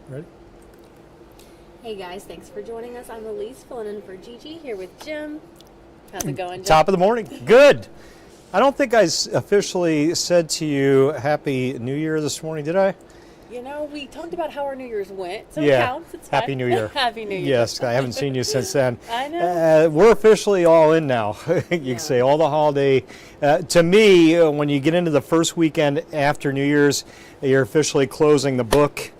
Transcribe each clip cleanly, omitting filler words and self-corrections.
Ready? Hey guys, thanks for joining us. I'm Elise, filling in for Gigi, here with Jim. How's it going, Jim? Top of the morning. Good. I don't think I officially said to you Happy New Year this morning, did I? You know, we talked about how our New Year's went, so Yeah. it counts. It's fine. Happy New Year. Happy New Year. Yes, I haven't seen you since then. I know. We're officially all in now. You can say all the holiday. To me, when you get into the first weekend after New Year's, you're officially closing the book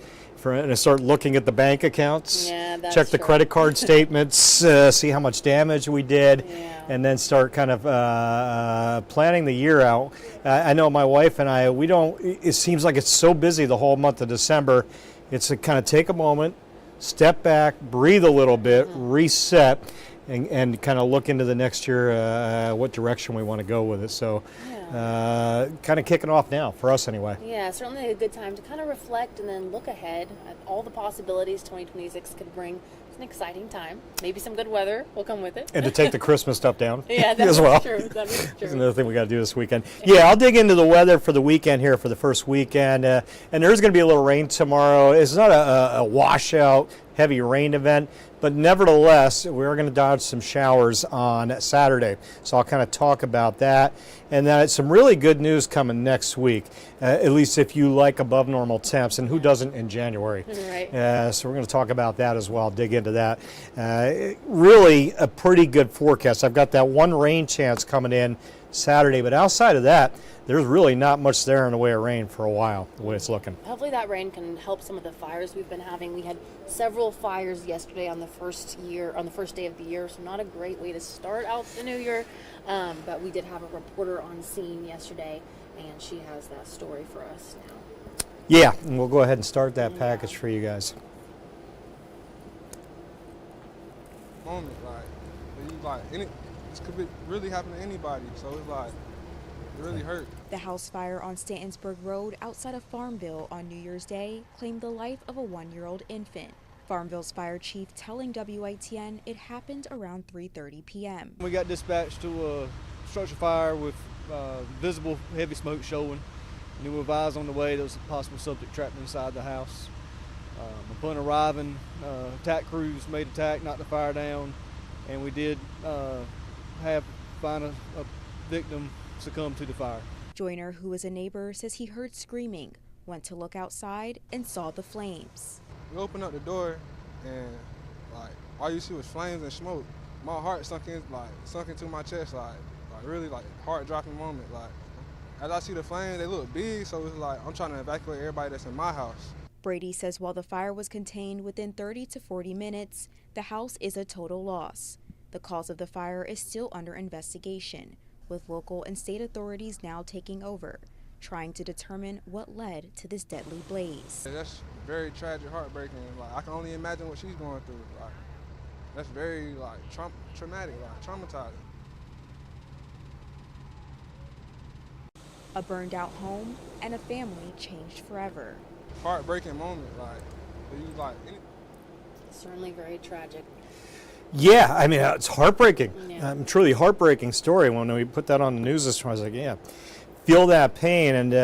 and start looking at the bank accounts. Yeah, that's check the true. credit card statements, see how much damage we did. Yeah. And then start kind of planning the year out. I know my wife and I, it seems like it's so busy the whole month of December. It's to kind of take a moment, step back, breathe a little bit, reset, and kind of look into the next year, what direction we want to go with it. So kind of kicking off now, for us anyway. Yeah, certainly a good time to kind of reflect and then look ahead at all the possibilities 2026 could bring. It's an exciting time. Maybe some good weather will come with it. And to take the Christmas stuff down Yeah, that's as well. true. That is true. That's another thing we got to do this weekend. Yeah, I'll dig into the weather for the weekend here for the first weekend. And there's going to be a little rain tomorrow. It's not a washout, heavy rain event, but nevertheless, we're going to dodge some showers on Saturday. So I'll kind of talk about that. And then some really good news coming next week, at least if you like above normal temps, and who doesn't in January. Right. So we're going to talk about that as well, dig into that. Really a pretty good forecast. I've got that one rain chance coming in Saturday, but outside of that, there's really not much there in the way of rain for a while, the way it's looking. Hopefully that rain can help some of the fires we've been having. We had several fires yesterday on the first day of the year, so not a great way to start out the new year. But we did have a reporter on scene yesterday, and she has that story for us now. Yeah, and we'll go ahead and start that package for you guys. Moment, this could really happen to anybody, so it's like, it really hurt. The house fire on Stantonsburg Road outside of Farmville on New Year's Day claimed the life of a 1-year-old infant. Farmville's fire chief telling WITN it happened around 3:30 p.m. We got dispatched to a structure fire with visible heavy smoke showing. And we were advised on the way there was a possible subject trapped inside the house. Upon arriving, attack crews made attack, knocked the fire down, and we did find a victim succumb to the fire. Joyner, who is a neighbor, says he heard screaming, went to look outside, and saw the flames. We opened up the door, and all you see was flames and smoke. My heart sunk into my chest, really heart-dropping moment. As I see the flames, they look big, so it's like I'm trying to evacuate everybody that's in my house. Brady says while the fire was contained within 30 to 40 minutes, the house is a total loss. The cause of the fire is still under investigation, with local and state authorities now taking over, trying to determine what led to this deadly blaze. That's very tragic, heartbreaking. I can only imagine what she's going through. That's very traumatic, traumatizing. A burned out home and a family changed forever. Heartbreaking moment, Certainly very tragic. Yeah, I mean, it's heartbreaking. Yeah. Truly heartbreaking story. When we put that on the news this morning, I was like, yeah, feel that pain. And,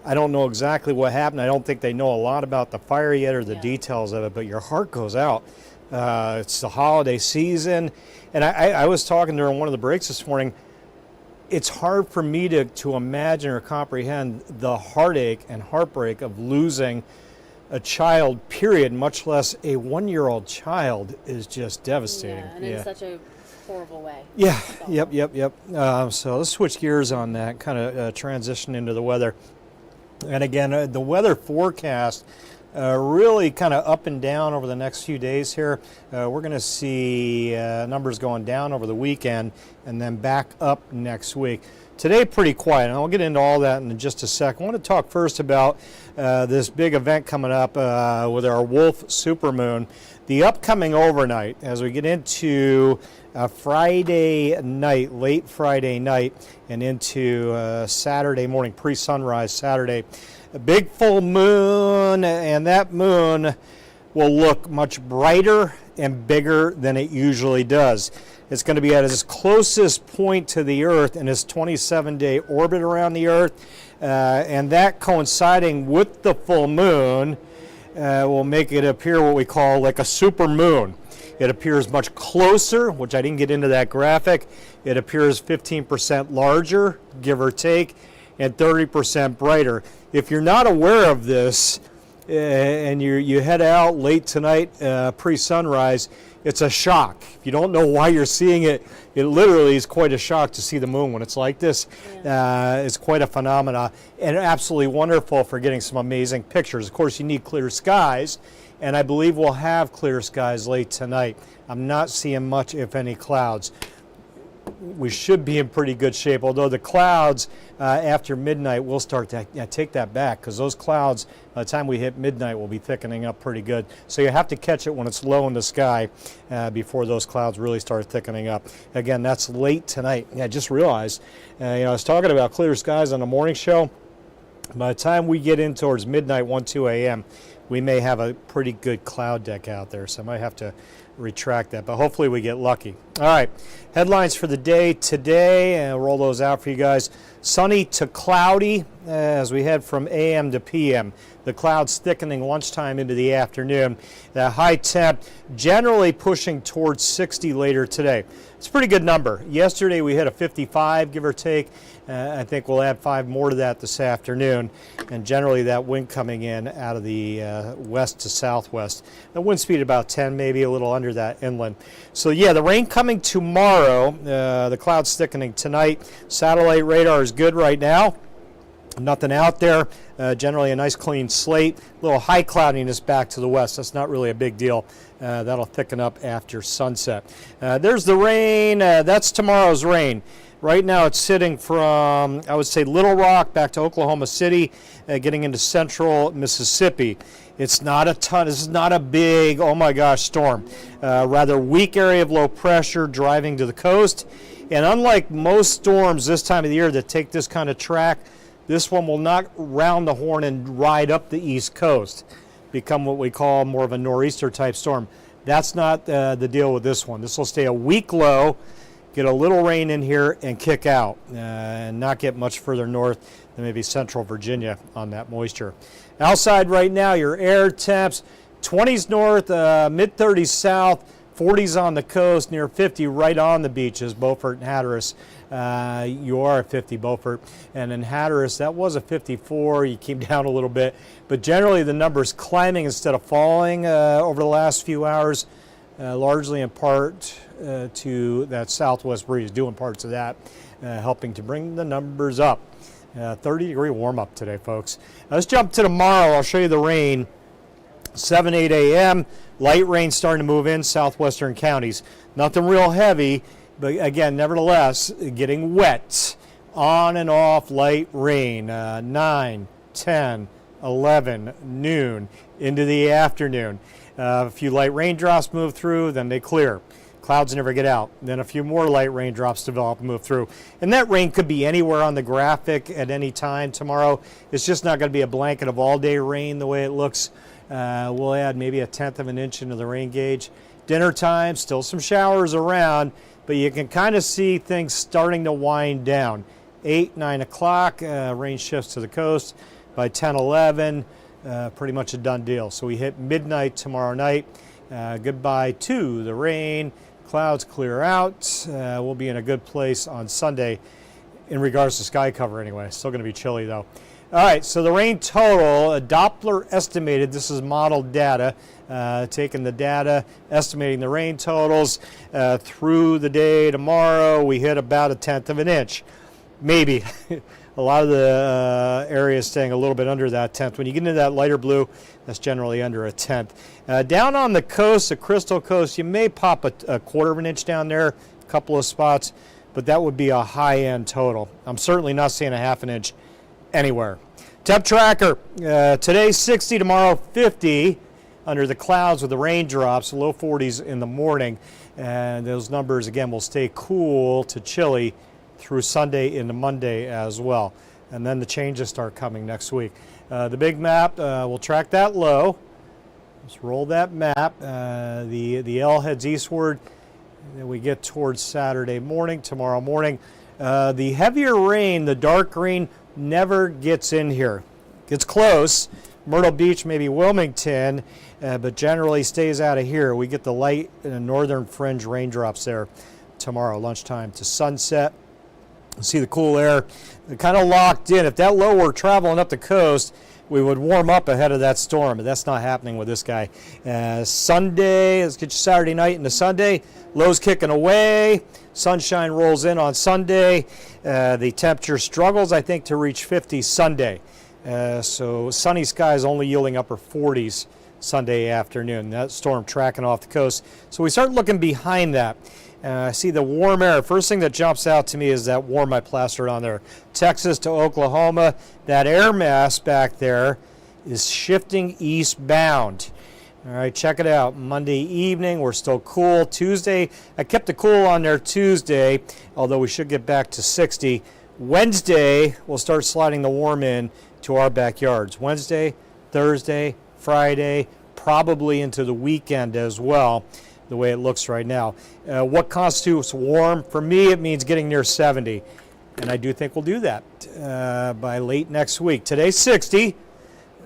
I don't know exactly what happened. I don't think they know a lot about the fire yet or the details of it, but your heart goes out. It's the holiday season. And I was talking during one of the breaks this morning. It's hard for me to imagine or comprehend the heartache and heartbreak of losing a child, period, much less a 1-year-old child is just devastating. Yeah, and in such a horrible way. Yeah, yep. So let's switch gears on that, kind of transition into the weather. And again, the weather forecast really kind of up and down over the next few days here. We're going to see numbers going down over the weekend and then back up next week. Today, pretty quiet, and I'll get into all that in just a sec. I want to talk first about this big event coming up with our Wolf Supermoon. The upcoming overnight, as we get into Friday night, late Friday night, and into Saturday morning, pre-sunrise Saturday, a big full moon, and that moon will look much brighter and bigger than it usually does. It's going to be at its closest point to the Earth in its 27-day orbit around the Earth, and that coinciding with the full moon will make it appear what we call like a super moon. It appears much closer, which I didn't get into that graphic. It appears 15% larger, give or take, and 30% brighter. If you're not aware of this and you head out late tonight, pre-sunrise, it's a shock. If you don't know why you're seeing it, it literally is quite a shock to see the moon when it's like this. It's quite a phenomena and absolutely wonderful for getting some amazing pictures. Of course, you need clear skies, and I believe we'll have clear skies late tonight. I'm not seeing much, if any, clouds. We should be in pretty good shape, although the clouds after midnight will start to take that back, because those clouds, by the time we hit midnight, will be thickening up pretty good. So you have to catch it when it's low in the sky before those clouds really start thickening up. Again, that's late tonight. Yeah, I just realized, I was talking about clear skies on the morning show. By the time we get in towards midnight, 1, 2 a.m., we may have a pretty good cloud deck out there, so I might have to retract that, but hopefully we get lucky. All right, headlines for the day today, and roll those out for you guys. Sunny to cloudy as we head from AM to PM. The clouds thickening lunchtime into the afternoon. The high temp generally pushing towards 60 later today. It's a pretty good number. Yesterday we hit a 55, give or take. I think we'll add 5 more to that this afternoon, and generally that wind coming in out of the west to southwest. The wind speed about 10, maybe a little under that inland. So yeah, the rain coming tomorrow, the clouds thickening tonight. Satellite radar is good right now. Nothing out there. Generally a nice clean slate. A little high cloudiness back to the west. That's not really a big deal. That'll thicken up after sunset. There's the rain. That's tomorrow's rain. Right now it's sitting from, I would say, Little Rock back to Oklahoma City, getting into central Mississippi. It's not a ton. This is not a big, oh my gosh, storm. Rather weak area of low pressure driving to the coast. And unlike most storms this time of the year that take this kind of track, this one will not round the horn and ride up the east coast, become what we call more of a nor'easter type storm. That's not the deal with this one. This will stay a weak low, get a little rain in here, and kick out, and not get much further north than maybe central Virginia on that moisture. Outside right now, your air temps, 20s north, mid-30s south, 40s on the coast, near 50 right on the beaches, Beaufort and Hatteras. You are at 50, Beaufort. And in Hatteras, that was a 54. You came down a little bit. But generally, the number's climbing instead of falling over the last few hours, largely in part to that southwest breeze, doing parts of that, helping to bring the numbers up. 30-degree warm-up today, folks. Let's jump to tomorrow. I'll show you the rain. 7, 8 a.m., light rain starting to move in southwestern counties. Nothing real heavy, but again, nevertheless, getting wet. On and off light rain, 9, 10, 11, noon, into the afternoon. A few light raindrops move through, then they clear. Clouds never get out. Then a few more light raindrops develop and move through. And that rain could be anywhere on the graphic at any time tomorrow. It's just not going to be a blanket of all-day rain the way it looks. We'll add maybe 1/10 of an inch into the rain gauge. Dinner time, still some showers around, but you can kind of see things starting to wind down. 8, 9 o'clock, rain shifts to the coast. By 10, 11, pretty much a done deal. So we hit midnight tomorrow night. Goodbye to the rain. Clouds clear out. We'll be in a good place on Sunday in regards to sky cover anyway. Still going to be chilly though. All right, so the rain total, Doppler estimated, this is modeled data, taking the data, estimating the rain totals through the day tomorrow. We hit about 1/10 of an inch, maybe. A lot of the areas staying a little bit under that 1/10. When you get into that lighter blue, that's generally under 1/10. Down on the coast, the Crystal Coast, you may pop a 1/4 of an inch down there, a couple of spots, but that would be a high-end total. I'm certainly not seeing a 1/2 an inch anywhere. Temp tracker, today 60, tomorrow 50, under the clouds with the raindrops, low 40s in the morning. And those numbers, again, will stay cool to chilly through Sunday into Monday as well. And then the changes start coming next week. The big map, we'll track that low. Let's roll that map. The L heads eastward. Then we get towards Saturday morning, tomorrow morning. The heavier rain, the dark green, never gets in here. Gets close, Myrtle Beach, maybe Wilmington, but generally stays out of here. We get the light northern fringe raindrops there tomorrow, lunchtime to sunset. See the cool air kind of locked in. If that low were traveling up the coast, we would warm up ahead of that storm, but that's not happening with this guy. Sunday, let's get you Saturday night into Sunday. Low's kicking away. Sunshine rolls in on Sunday. The temperature struggles, I think, to reach 50 Sunday. So sunny skies only yielding upper 40s Sunday afternoon. That storm tracking off the coast. So we start looking behind that. I see the warm air. First thing that jumps out to me is that warm I plastered on there. Texas to Oklahoma, that air mass back there is shifting eastbound. All right, check it out. Monday evening, we're still cool. Tuesday, I kept the cool on there Tuesday, although we should get back to 60. Wednesday, we'll start sliding the warm in to our backyards. Wednesday, Thursday, Friday, probably into the weekend as well, the way it looks right now. What constitutes warm? For me, it means getting near 70, and I do think we'll do that by late next week. Today's 60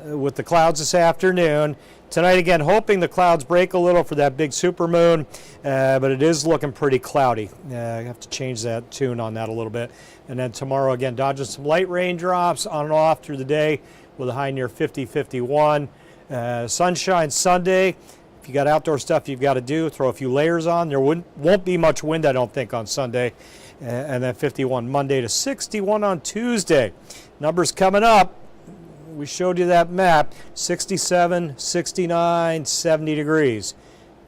with the clouds this afternoon. Tonight, again, hoping the clouds break a little for that big supermoon, but it is looking pretty cloudy. I have to change that tune on that a little bit. And then tomorrow, again, dodging some light raindrops on and off through the day with a high near 50, 51. Sunshine Sunday. If you got outdoor stuff you've got to do, throw a few layers on. There won't be much wind, I don't think, on Sunday. And then 51 Monday to 61 on Tuesday. Numbers coming up. We showed you that map. 67, 69, 70 degrees.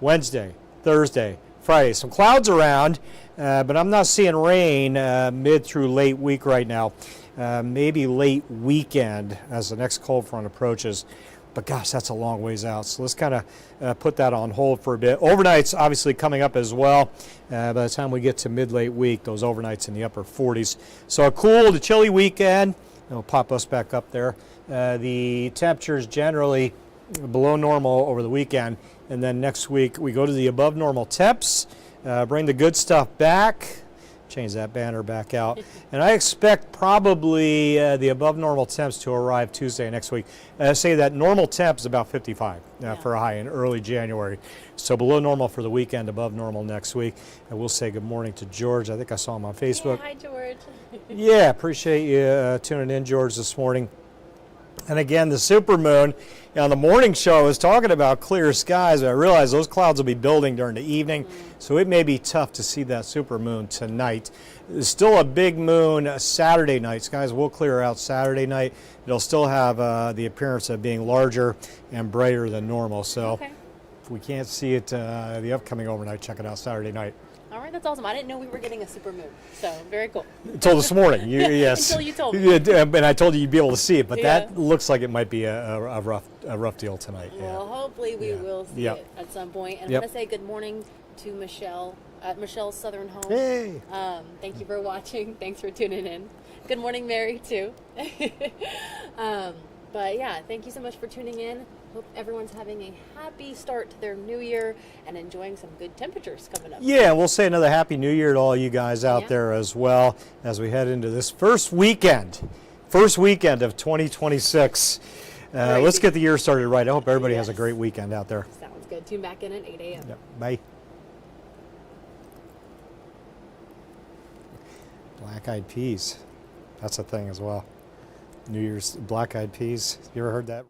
Wednesday, Thursday, Friday. Some clouds around, but I'm not seeing rain mid through late week right now. Maybe late weekend as the next cold front approaches. But gosh, that's a long ways out. So let's kind of put that on hold for a bit. Overnight's obviously coming up as well. By the time we get to mid-late week, those overnights in the upper 40s. So a cool to chilly weekend. It'll pop us back up there. The temperatures generally below normal over the weekend. And then next week we go to the above normal temps. Bring the good stuff back. Change that banner back out. And I expect probably the above normal temps to arrive Tuesday next week. Say that normal temp is about 55 for a high in early January. So below normal for the weekend, above normal next week. And we'll say good morning to George. I think I saw him on Facebook. Yeah, hi, George. Yeah, appreciate you tuning in, George, this morning. And again, the supermoon on the morning show I was talking about clear skies, but I realized those clouds will be building during the evening, so it may be tough to see that supermoon tonight. There's still a big moon Saturday night. Skies will clear out Saturday night. It'll still have the appearance of being larger and brighter than normal. So if we can't see it the upcoming overnight, check it out Saturday night. All right, that's awesome. I didn't know we were getting a supermoon, so very cool. Until this morning, yes. Until you told me. And I told you you'd be able to see it, but Yeah. that looks like it might be a rough deal tonight. Well, hopefully we will see it at some point. And I want to say good morning to Michelle at Michelle's Southern Home. Hey. Thank you for watching. Thanks for tuning in. Good morning, Mary, too. But yeah, thank you so much for tuning in. Hope everyone's having a happy start to their new year and enjoying some good temperatures coming up. Yeah, we'll say another Happy New Year to all you guys out there as well as we head into this first weekend of 2026. Let's get the year started right. I hope everybody has a great weekend out there. Sounds good. Tune back in at 8 a.m. Yep. Bye. Black-eyed peas. That's a thing as well. New Year's black-eyed peas. You ever heard that?